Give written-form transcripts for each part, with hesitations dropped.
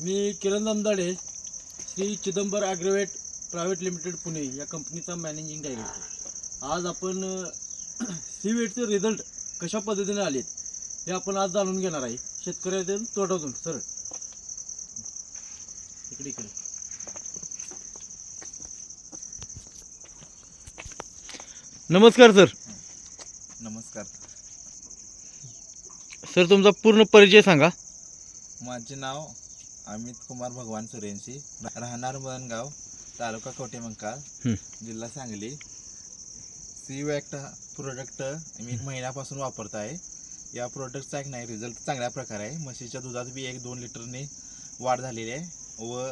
मी Kiran Damdade, Shri Chidambar agrovet private limited Pune या कंपनीचा managing director. आज आपण सीवेटचे रिझल्ट कशा पद्धतीने आलेत हे आपण आज जाणून घेणार आहे. शेतकऱ्यातील तोटातून सरळ इकडे इकडे. नमस्कार सर. नमस्कार. सर तुमचा पूर्ण परिचय सांगा. माझे नाव अमित कुमार भगवान सूर्यवंशी, राहणार मदनगाव, तालुका कवठेमंकाळ, जिल्हा सांगली. सीवॅक्ट प्रोडक्ट मी 1 महिन्यापासून वापरत आहे. या प्रोडक्टचा एक नाही रिझल्ट चांगल्या प्रकारे आहे. म्हशीच्या दुधात बी 1-2 लिटरने वाढ झालेली आहे व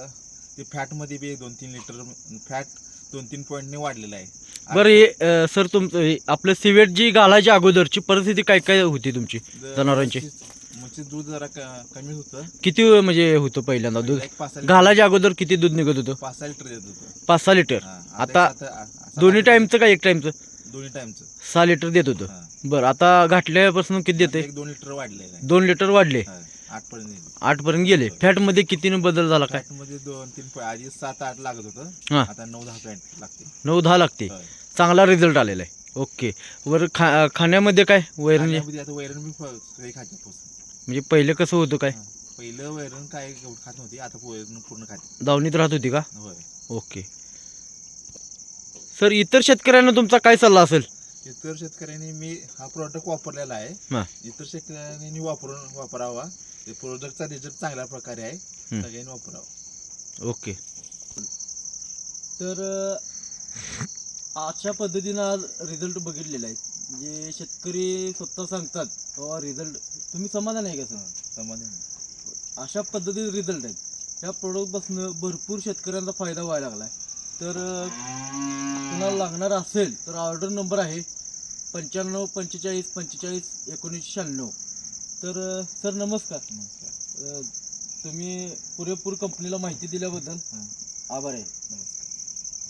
ते फॅटमध्ये बी 1-2-3 लिटर फॅट 2-3 पॉईंटने वाढलेलं आहे. बरं हे सर तुमचं आपलं सीवेट जी घालायच्या अगोदरची परिस्थिती काय काय होती तुमची जनावरांची? म्हशी दूध जरा कमी होतं. किती म्हणजे होतं पहिल्यांदा दूध? 5 घालायच्या अगोदर किती दूध निघत होतं? 5 लिटर देत होतं. 5-6 लिटर. आता दोन्ही टाइमचं का एक टाइमचं? दोन्ही टाइमचं 6 लिटर देत होतं. बरं आता घातल्यापासून किती देते? 1-2 लिटर वाढले. 2 लिटर वाढले. 8 पर्यंत 8 पर्यंत गेले. फॅट मध्ये कितीने बदल झाला काय? मध्ये 2-3 आधी 7-8 लागत होतं. हां, आता 9-10 पॉईंट लागते. 9-10 लागते. चांगला रिझल्ट आलेला आहे. ओके. बरं खाण्यामध्ये काय वैरण? आता वैरण मी काही खाते. म्हणजे पहिले कसं होतं काय? पहिलं वैरण काय खात नव्हती, आता वैरण पूर्ण खाते. दावणीत राहत होती का? होय. ओके. सर इतर शेतकऱ्यांना तुमचा काय सल्ला असेल? इतर शेतकऱ्यांनी मी हा प्रोडक्ट वापरलेला आहे. इतर शेतकऱ्यांनी वापरावा. प्रोडक्टचा रिझल्ट चांगल्या प्रकारे आहे. सगळ्यांनी वापरावा. ओके. तर अशा पद्धतीनं आज रिझल्ट बघितलेला आहे. म्हणजे शेतकरी स्वतः सांगतात बाबा रिझल्ट तुम्ही समाधान आहे का सर? समाधान. अशा पद्धतीचे रिझल्ट आहेत. या प्रोडक्टपासून भरपूर शेतकऱ्यांचा फायदा व्हायला लागला आहे. तर कुणाला लागणार असेल तर ऑर्डर नंबर आहे 95 45 45 1996. तर सर नमस्कार. तुम्ही पुरेपूर कंपनीला माहिती दिल्याबद्दल आभार आहे.